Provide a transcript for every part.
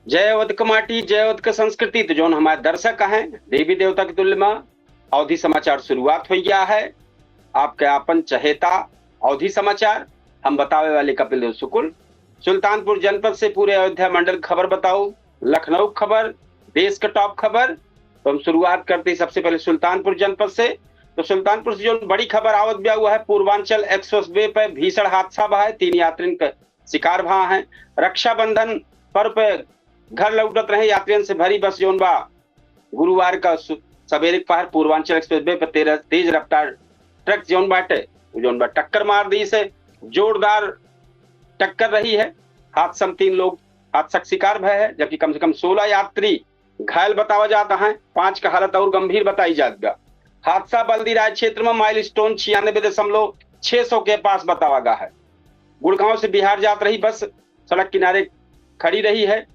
जय का माटी जय का संस्कृति तो जो हमारे दर्शक हैं देवी देवता की तुल्य में अवधि समाचार शुरुआत हो गया है। आपके आपन चहेता अवधि समाचार हम बतावे वाले कपिल देव शुक्ल सुल्तानपुर जनपद से पूरे अयोध्या मंडल खबर बताओ लखनऊ खबर देश का टॉप खबर। तो हम शुरुआत करते हैं सबसे पहले सुल्तानपुर जनपद से। तो सुल्तानपुर से जो बड़ी खबर आवत ब्या हुआ है, पूर्वांचल एक्सप्रेस वे पर भीषण हादसा बहा है, 3 यात्रियों का शिकार भा है। रक्षाबंधन पर्व पे घर लौटत रहे यात्रियों से भरी बस जोन बा गुरुवार का सवेरे पहर पूर्वांचल एक्सप्रेस वे पर तेज रफ्तार ट्रक जोन बाटे जोन बा टक्कर मार दी से जोरदार टक्कर रही है। हादसा में 3 लोग हादसा शिकार भय है, जबकि कम से कम 16 यात्री घायल बतावा जाता है। 5 का हालत और गंभीर बताई जाएगा। हादसा बल्दी राय क्षेत्र में माइलस्टोन 96.600 के पास बतावा गया है। गुड़गांव से बिहार जात रही बस सड़क किनारे खड़ी रही है।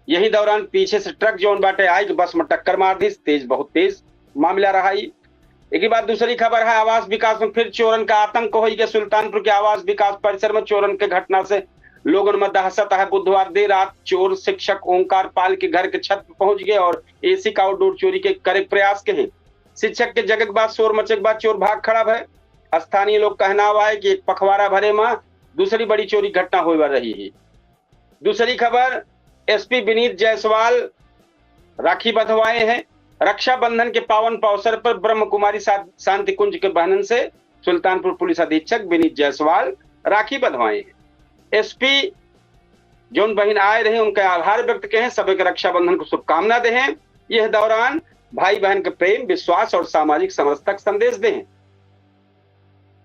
यही दौरान पीछे से ट्रक जोन बाटे आई बस में टक्कर मार दी। बहुत तेज मामला रहा। एक बात दूसरी खबर है, आवास विकास में फिर चोरन का आतंक हो गया। सुल्तानपुर के आवास विकास परिसर में चोरन के घटना से लोगों में दहशत है। बुधवार देर रात चोर शिक्षक ओंकार पाल के घर के छत पर पहुंच गए और एसी का आउटडोर चोरी के करे प्रयास के हैं। शिक्षक के जगह के बाद शोर मचे के बाद चोर भाग खड़ा है। स्थानीय लोग कहना हुआ है कि एक पखवाड़ा भरे में दूसरी बड़ी चोरी घटना हो रही है। दूसरी खबर, एसपी विनीत जायसवाल राखी बंधवाए हैं। रक्षाबंधन के पावन अवसर पर ब्रह्म कुमारी शांति कुंज के बहनन से सुल्तानपुर पुलिस अधीक्षक विनीत जायसवाल राखी बंधवाए हैं। एसपी जोन बहन आए रहे उनके आभार व्यक्त किए हैं। सभी के रक्षाबंधन को शुभकामना दे हैं। यह दौरान भाई बहन के प्रेम विश्वास और सामाजिक समरसता का संदेश दे हैं।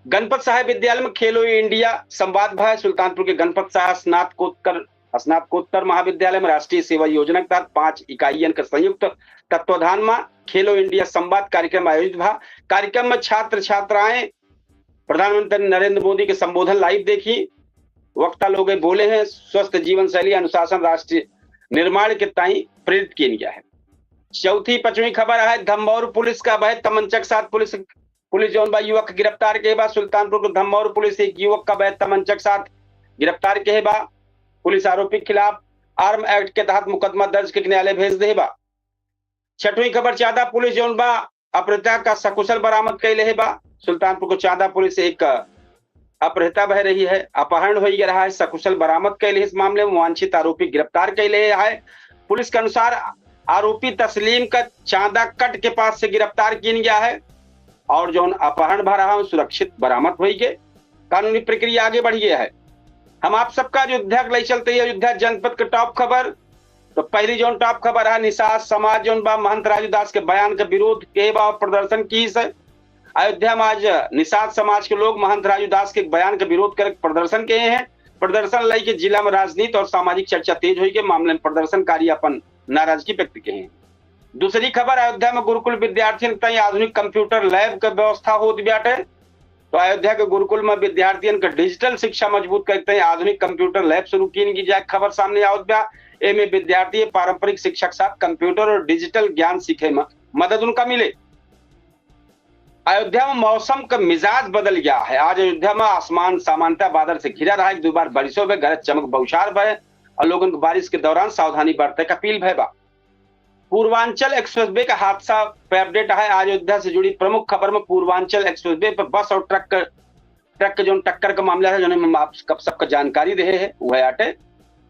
गणपत साहब विद्यालय में खेलो इंडिया संवाद भा। सुल्तानपुर के गणपत साहब स्नातकोत्तर महाविद्यालय में राष्ट्रीय सेवा योजना के तहत 5 इकाइयों के संयुक्त तत्वाधान में खेलो इंडिया संवाद कार्यक्रम आयोजित भा। कार्यक्रम में छात्र छात्राएं प्रधानमंत्री नरेंद्र मोदी के संबोधन लाइव देखी। वक्ता लोग बोले हैं स्वस्थ जीवन शैली अनुशासन राष्ट्रीय निर्माण के ताई प्रेरित किया गया है। चौथी 5वीं खबर है, धमौर पुलिस का अवैध तमंचा के साथ पुलिस जोन युवक गिरफ्तार के बाद सुल्तानपुर के धमौर पुलिस एक युवक का अवैध तमंचा के साथ गिरफ्तार के बा। पुलिस आरोपी के खिलाफ आर्म एक्ट के तहत मुकदमा दर्ज के न्यायालय भेज दे बा। 6वीं खबर, चांदा पुलिस जोन बा अपहृता का सकुशल बरामद कैले है बा। सुल्तानपुर को चांदा पुलिस एक अपहृता बह रही है, अपहरण हो रहा है, सकुशल बरामद कैले। इस मामले में वांछित आरोपी गिरफ्तार कैले है। पुलिस के अनुसार आरोपी तस्लीम का चांदा कट के पास से गिरफ्तार किया गया है और जो अपहरण भा रहा सुरक्षित बरामद हो गए। कानूनी प्रक्रिया आगे बढ़ गया है। हम आप सबका अयोध्या ले चलते हैं। अयोध्या जनपद के टॉप खबर, तो पहली जो टॉप खबर है, निषाद समाज जो महंत राजू दास के बयान का विरोध के बा प्रदर्शन की है। अयोध्या में आज निषाद समाज के लोग महंत राजू दास के बयान का विरोध कर प्रदर्शन किए हैं। प्रदर्शन लाई के जिला में राजनीति और सामाजिक चर्चा तेज हुई के मामले में प्रदर्शनकारी अपन नाराजगी व्यक्त किए हैं। दूसरी खबर, अयोध्या में गुरुकुल विद्यार्थियों के आधुनिक कंप्यूटर लैब का व्यवस्था हो बाटे। तो अयोध्या के गुरुकुल में विद्यार्थियों का डिजिटल शिक्षा मजबूत करते हैं आधुनिक कंप्यूटर लैब शुरू की जाए। खबर सामने आवत बा। एमे विद्यार्थी पारंपरिक शिक्षा के साथ कंप्यूटर और डिजिटल ज्ञान सीखे में मदद उनका मिले। अयोध्या में मौसम का मिजाज बदल गया है। आज अयोध्या में आसमान सामान्यतः बादल से घिरा रहा है। 2 बार बारिशों में गरज चमक बौछार भय और लोगों को बारिश के दौरान सावधानी बरतने का अपील भय बा। पूर्वांचल एक्सप्रेसवे का हादसा पे अपडेट है। आज अयोध्या से जुड़ी प्रमुख खबर में पूर्वांचल एक्सप्रेसवे पर बस और ट्रक के जो टक्कर का मामला है, जो हम आप सबका जानकारी दे है वह आटे।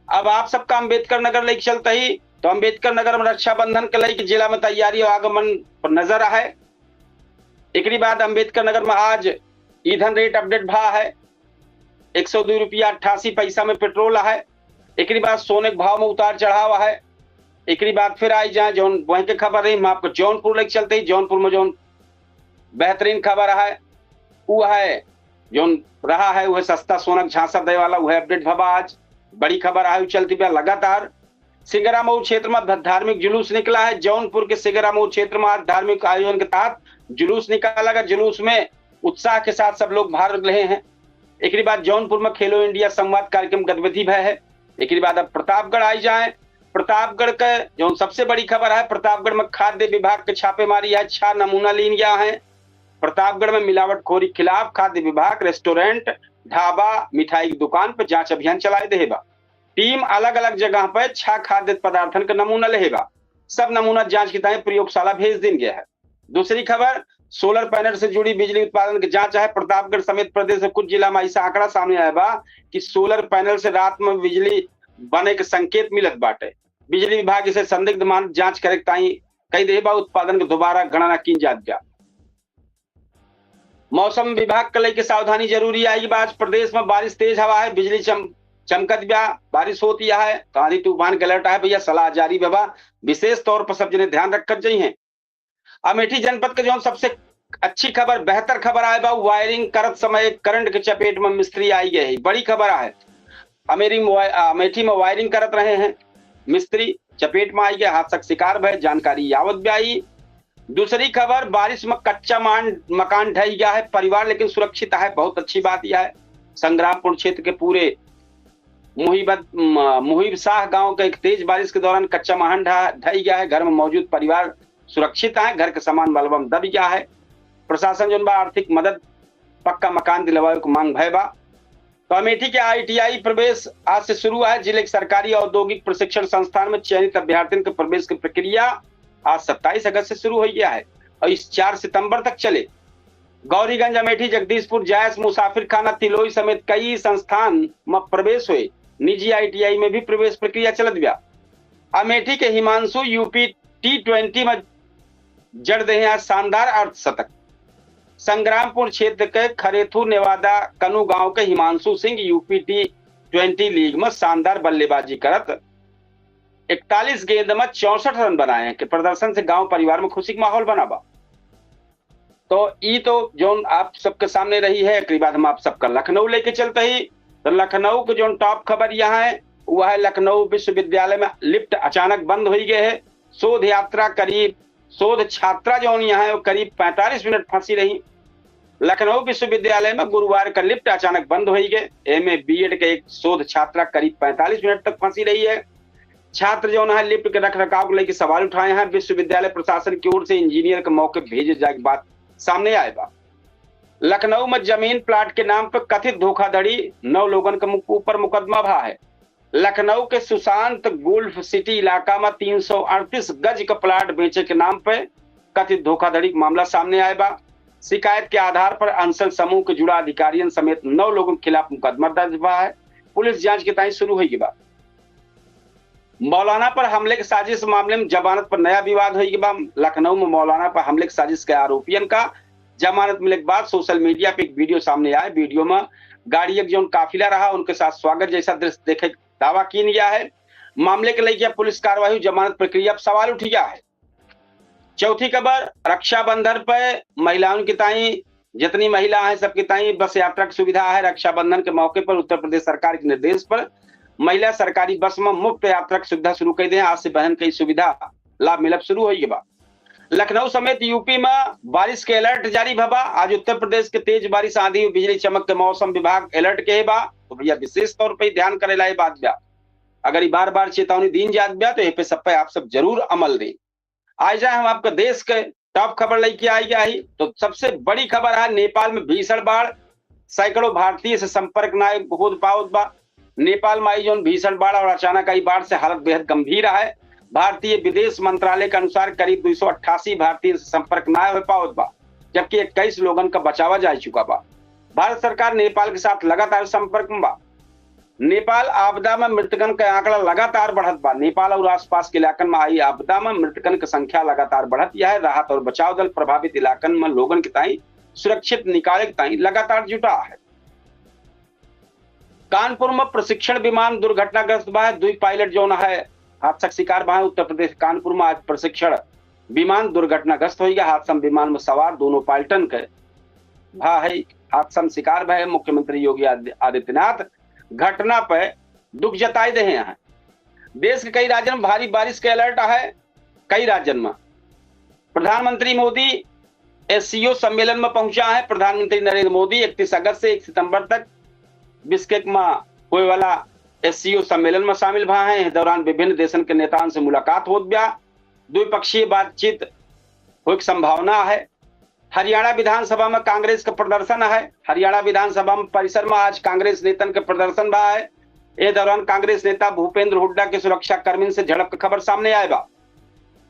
अब आप सबका अम्बेडकर नगर लेके चलते ही, तो अम्बेडकर नगर में रक्षाबंधन के लेके जिला में तैयारी और आगमन पर नजर है। एक बाद अम्बेडकर नगर में आज ईंधन रेट अपडेट भा है। 102 रुपया 88 पैसा में पेट्रोल है। एक बाद सोने के भाव में उतार चढ़ाव है। एक बात फिर आई जाए जो वहीं के खबर रही, हम आपको जौनपुर लेके चलते ही। जौनपुर में जो बेहतरीन खबर है वो है जो रहा है वह सस्ता सोना झांसा दे वाला वह अपडेट भबा। आज बड़ी खबर है चलती है लगातार। सिंगरा मऊ क्षेत्र में धार्मिक जुलूस निकला है। जौनपुर के सिंगरा मऊ क्षेत्र में आज धार्मिक आयोजन के तहत जुलूस निकाला गया। जुलूस में उत्साह के साथ सब लोग भाग रहे हैं। एक बाद जौनपुर में खेलो इंडिया संवाद कार्यक्रम गतिविधि भय है। एक बाद अब प्रतापगढ़ आई जाए। प्रतापगढ़ का जो सबसे बड़ी खबर है, प्रतापगढ़ में खाद्य विभाग के छापेमारी है। 6 नमूना लिए गया है। प्रतापगढ़ में मिलावटखोरी खिलाफ खाद्य विभाग रेस्टोरेंट ढाबा मिठाई की दुकान पर जांच अभियान चलाए देगा। टीम अलग अलग जगह पर 6 खाद्य पदार्थन का नमूना लेगा। सब नमूना जांच की ताई प्रयोगशाला भेज दिन गया है। दूसरी खबर, सोलर पैनल से जुड़ी बिजली उत्पादन की जांच है। प्रतापगढ़ समेत प्रदेश के कुछ जिला में ऐसा आंकड़ा सामने आया बा कि सोलर पैनल से रात में बिजली बने के संकेत मिलत बाटे। बिजली विभाग इसे संदिग्ध मान जांच करे ताई कई देर बाद उत्पादन के दोबारा गणना की जात गया। मौसम विभाग के लेके सावधानी जरूरी है। आज प्रदेश में बारिश तेज हवा है, बिजली चमकत ब्या, बारिश होती है तो आंधी तूफान के अलर्ट है भैया, सलाह जारी बाबा। विशेष तौर पर सब जने ध्यान रखकर चाहिए। अमेठी जनपद के जो सबसे अच्छी खबर, बेहतर खबर आए बा, वायरिंग करत समय करंट के चपेट में मिस्त्री आई गए। बड़ी खबर है। अमेठी में वायरिंग करत रहे हैं मिस्त्री, चपेट में आई गए, हादसा का शिकार भय, जानकारी यावत भी आई। दूसरी खबर, बारिश में कच्चा मकान ढह गया है, परिवार लेकिन सुरक्षित है, बहुत अच्छी बात यह है। संग्रामपुर क्षेत्र के पूरे मुहिब शाह गांव के एक तेज बारिश के दौरान कच्चा मकान ढह गया है, घर में मौजूद परिवार सुरक्षित है, घर के सामान बलबम दब गया है। प्रशासन जो आर्थिक मदद पक्का मकान दिलवाए को मांग भय बा। तो अमेठी के ITI प्रवेश आज से शुरू है। जिले के सरकारी औद्योगिक प्रशिक्षण संस्थान में चयनित अभ्यर्थियों के प्रवेश की प्रक्रिया आज 27 अगस्त से शुरू हो गया है और इस 4 सितंबर तक चले। गौरीगंज, अमेठी, जगदीशपुर, जायस, मुसाफिर खाना, तिलोई समेत कई संस्थान में प्रवेश हुए। निजी ITI में भी प्रवेश प्रक्रिया चलत गया। अमेठी के हिमांशु UP T20 में जड़ दे आज शानदार अर्धशतक। संग्रामपुर क्षेत्र के खरेथू नेवादा कनु गांव के Himanshu Singh UP T20 league में शानदार बल्लेबाजी करत 41 गेंद में 64 रन बनाए हैं। कि प्रदर्शन से गांव परिवार में खुशी का माहौल बना बा। तो ये तो जो आप सबके सामने रही है। एक बाद हम आप सबका लखनऊ लेके चलते ही। तो लखनऊ के जो टॉप खबर यहाँ है वह है, लखनऊ विश्वविद्यालय में लिफ्ट अचानक बंद हो गए है। शोध छात्रा जो यहाँ है वो करीब 45 मिनट फंसी रही। लखनऊ विश्वविद्यालय में गुरुवार का लिफ्ट अचानक बंद हो गए। MA BEd के एक शोध छात्रा करीब 45 मिनट तक फंसी रही है। छात्र जो है लिफ्ट के रख रखाव को लेकर सवाल उठाए हैं। विश्वविद्यालय प्रशासन की ओर से इंजीनियर के मौके भेजे जाए की बात सामने आएगा। लखनऊ में जमीन प्लाट के नाम पर कथित धोखाधड़ी, 9 लोगों के ऊपर मुकदमा भा है। लखनऊ के सुशांत गोल्फ सिटी इलाका में 338 गज का प्लाट बेचे के नाम पर कथित धोखाधड़ी का मामला सामने आएगा। शिकायत के आधार पर अंसल समूह के जुड़ा अधिकारियों समेत 9 लोगों के खिलाफ मुकदमा दर्ज हुआ है। पुलिस जांच की ताई शुरू होगी बा। मौलाना पर हमले की साजिश मामले में जमानत पर नया विवाद होगी बा। लखनऊ में मौलाना पर हमले की साजिश के आरोपियों का जमानत मिलने के बाद सोशल मीडिया पे एक वीडियो सामने आया। वीडियो में गाड़ी एक जो काफिला रहा उनके साथ स्वागत जैसा दृश्य देखे दावा किया गया है। मामले के लेकर पुलिस कार्रवाई, जमानत प्रक्रिया पर सवाल उठ गया है। चौथी खबर, रक्षाबंधन पर महिलाओं की ताई जितनी महिला है सबकी ताई बस यात्रा की सुविधा है। रक्षाबंधन के मौके पर उत्तर प्रदेश सरकार के निर्देश पर महिला सरकारी बस में मुफ्त यात्रा की सुविधा शुरू कर दी। आज से बहन की सुविधा लाभ मिलब शुरू होगी बा। लखनऊ समेत यूपी में बारिश के अलर्ट जारी भबा। आज उत्तर प्रदेश के तेज बारिश, आंधी, बिजली चमक के मौसम विभाग अलर्ट के बा। तो भैया विशेष तौर पर ध्यान करे ला बात बा। अगर बार बार चेतावनी दीन जात बा तो ये पे सब पे आप सब जरूर अमल दें। आज जाए हम आपके देश के टॉप खबर लेके आई गया ही। तो सबसे बड़ी खबर है, नेपाल में भीषण बाढ़, सैकड़ों भारतीय से संपर्क ना हो पावत बा। नेपाल में आई जो भीषण बाढ़ और अचानक आई बाढ़ से हालत बेहद गंभीर है। भारतीय विदेश मंत्रालय के अनुसार करीब 288 भारतीय से संपर्क ना हो पावत बा, जबकि 21 लोगों का बचावा जा चुका बा। भारत सरकार नेपाल के साथ लगातार संपर्क में बा। नेपाल आपदा में मृतकन का आंकड़ा लगातार बढ़त बा। नेपाल और आसपास के इलाकन में आई आपदा में मृतकन की संख्या लगातार बढ़त है। राहत और बचाव दल प्रभावित इलाकन में लोगन के ताई सुरक्षित निकाले के ताई लगातार जुटा है। कानपुर में प्रशिक्षण विमान दुर्घटनाग्रस्त बा। 2 पायलट जो है हादसा शिकार बा। उत्तर प्रदेश कानपुर में आज प्रशिक्षण विमान दुर्घटनाग्रस्त हो गया। हादसा विमान में सवार दोनों पायलटन के भा है हादसा शिकार भय। मुख्यमंत्री योगी आदित्यनाथ घटना पर दुख जताए दे हैं। देश के कई राज्यों में भारी बारिश के अलर्ट है। कई राज्यों में प्रधानमंत्री मोदी SCO सम्मेलन में पहुंचा है। प्रधानमंत्री नरेंद्र मोदी 31 अगस्त से 1 सितंबर तक बिश्केक में होने वाला SCO सम्मेलन में शामिल भा है। इस दौरान विभिन्न देशों के नेताओं से मुलाकात हो गया। द्विपक्षीय बातचीत हो की संभावना है। हरियाणा विधानसभा में कांग्रेस का प्रदर्शन है। हरियाणा विधानसभा में परिसर में आज कांग्रेस नेतन के प्रदर्शन बा है। इस दौरान कांग्रेस नेता भूपेंद्र हुड्डा के सुरक्षा कर्मी से झड़प की खबर सामने आएगा।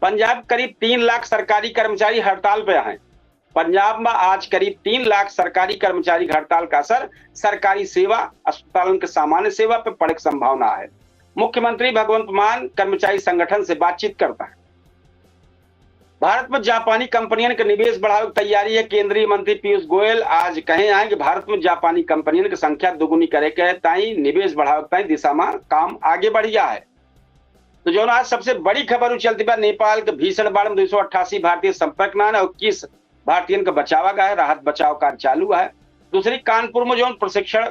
पंजाब करीब 3 लाख सरकारी कर्मचारी हड़ताल पर हैं। पंजाब में आज करीब 3 लाख सरकारी कर्मचारी हड़ताल का असर सरकारी सेवा, अस्पतालों के सामान्य सेवा पर पड़ने की संभावना है। मुख्यमंत्री भगवंत मान कर्मचारी संगठन से बातचीत करता है। भारत में जापानी कंपनियों के निवेश बढ़ाने की तैयारी है। केंद्रीय मंत्री पीयूष गोयल आज कहे हैं कि भारत में जापानी कंपनियों की संख्या दुगुनी करे के ताई निवेश बढ़ाने दिशा में काम आगे बढ़ गया है। तो जो आज सबसे बड़ी खबर चलती है, नेपाल के भीषण बाढ़ में 288 भारतीय संपर्क में है, 21 भारतीयों का बचावा गया है। राहत बचाव कार्य चालू है। दूसरी, कानपुर में जो प्रशिक्षण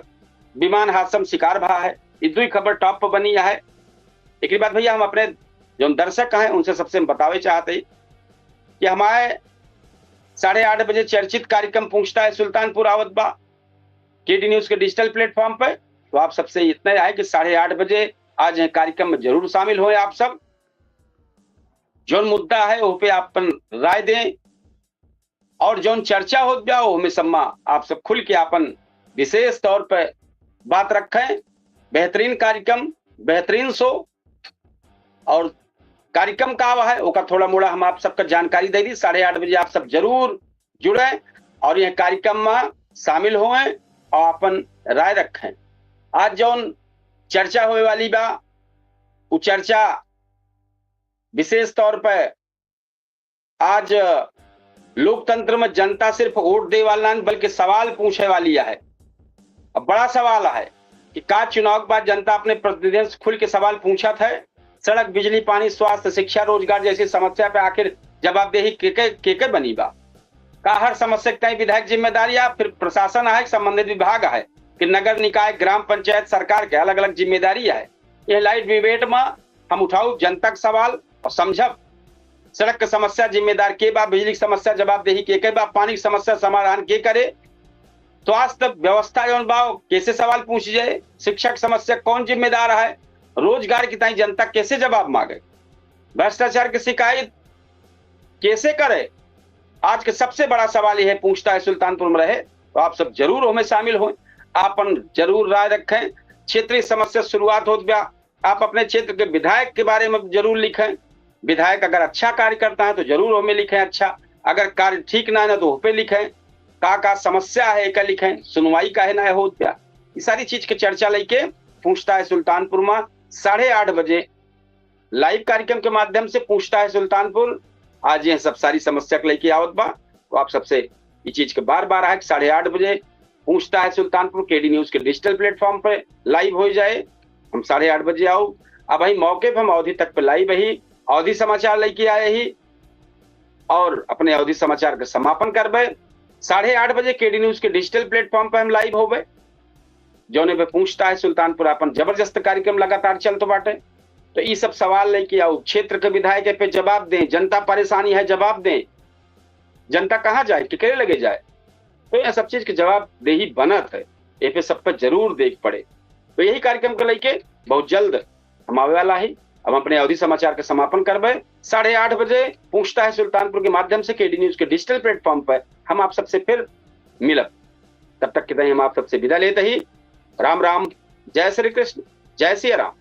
विमान हादसा में शिकार भा है। ये दो खबर टॉप पर बनी है। एक बात भैया, हम अपने जो दर्शक हैं उनसे सबसे बतावे चाहते हैं कि हमारे 8:30 बजे चर्चित कार्यक्रम पहुंचता है सुल्तानपुर आवत बा केडी न्यूज के डिजिटल प्लेटफॉर्म पे। तो आप सबसे इतना है कि 8:30 बजे आज कार्यक्रम में जरूर शामिल हो। आप सब जो मुद्दा है वो पे आप राय दें और जो चर्चा हो जाओ हमें सम्मा आप सब खुल के अपन विशेष तौर पर बात रखें। बेहतरीन कार्यक्रम, बेहतरीन शो और कार्यक्रम का आवा है ओका थोड़ा मोड़ा हम आप सबका जानकारी दे दी। 8:30 बजे आप सब जरूर जुड़े और यह कार्यक्रम में शामिल हों और अपन राय रखें। आज जो चर्चा होने वाली बा वो चर्चा विशेष तौर पर आज लोकतंत्र में जनता सिर्फ वोट दे वाला नहीं बल्कि सवाल पूछने वाली है। अब बड़ा सवाल है कि का चुनाव के बाद जनता अपने प्रतिनिधियों से खुल के सवाल पूछा था। सड़क, बिजली, पानी, स्वास्थ्य, शिक्षा, रोजगार जैसी समस्या पे आखिर जवाबदेही के बनी बा। का हर समस्या के विधायक जिम्मेदारी है, फिर प्रशासन है, संबंधित विभाग है कि नगर निकाय, ग्राम पंचायत, सरकार के अलग अलग जिम्मेदारी है। यह लाइव डिबेट में हम उठाऊ जनता का सवाल और समझब सड़क की समस्या जिम्मेदार के बा, बिजली की समस्या जवाबदेही के बा, पानी की समस्या समाधान के करे, स्वास्थ्य व्यवस्था जो बा कैसे सवाल पूछ जाए, शिक्षक समस्या कौन जिम्मेदार है, रोजगार की ताई जनता कैसे जवाब मांगे, भ्रष्टाचार की शिकायत कैसे करे। आज के सबसे बड़ा सवाल यह पूछता है सुल्तानपुर में रहे। तो आप सब जरूर हमें शामिल हो, आपन जरूर राय रखें। क्षेत्रीय समस्या शुरुआत हो गया, आप अपने क्षेत्र के विधायक के बारे में जरूर लिखें। विधायक अगर अच्छा कार्य करता है तो जरूर हमें लिखें अच्छा, अगर कार्य ठीक ना है तो पे लिखें। का समस्या है का लिखें, सुनवाई का है ना हो गया। ये सारी चीज की चर्चा लेके पूछता है सुल्तानपुर में 8:30 बजे लाइव कार्यक्रम के माध्यम से पूछता है सुल्तानपुर। आज ये सब सारी समस्या को लेके आवत बा। तो आप सबसे ये चीज के बार बार है कि 8:30 बजे पूछता है सुल्तानपुर केडी न्यूज के डिजिटल प्लेटफॉर्म पे लाइव हो जाए। हम 8:30 बजे आओ। अब वही मौके पर हम अवधि तक पे लाइव ही अवधि समाचार लेके आए ही और अपने अवधि समाचार का समापन करबे। 8:30 बजे केडी न्यूज के डिजिटल प्लेटफॉर्म पे हम लाइव होबे। जोने पे पूछता है सुल्तानपुर अपन जबरदस्त कार्यक्रम लगातार चलते बाटे। तो ये सब सवाल लेके आओ, क्षेत्र के विधायक पे जवाब दें, जनता परेशानी है जवाब दें, जनता कहाँ जाए केकरे लगे जाए। तो यह सब चीज के जवाब देही बनत है, ये पे सब पे जरूर देख पड़े। तो यही कार्यक्रम को लेके बहुत जल्द हम आवे वाला है। अब अपने अवधि समाचार का समापन करबे। 8:30 बजे पूछता है सुल्तानपुर के माध्यम से केडी न्यूज के डिजिटल प्लेटफॉर्म पर हम आप सबसे फिर मिलब। तब तक के हम आप सबसे विदा लेते ही राम राम, जय श्री कृष्ण, जय सिया राम।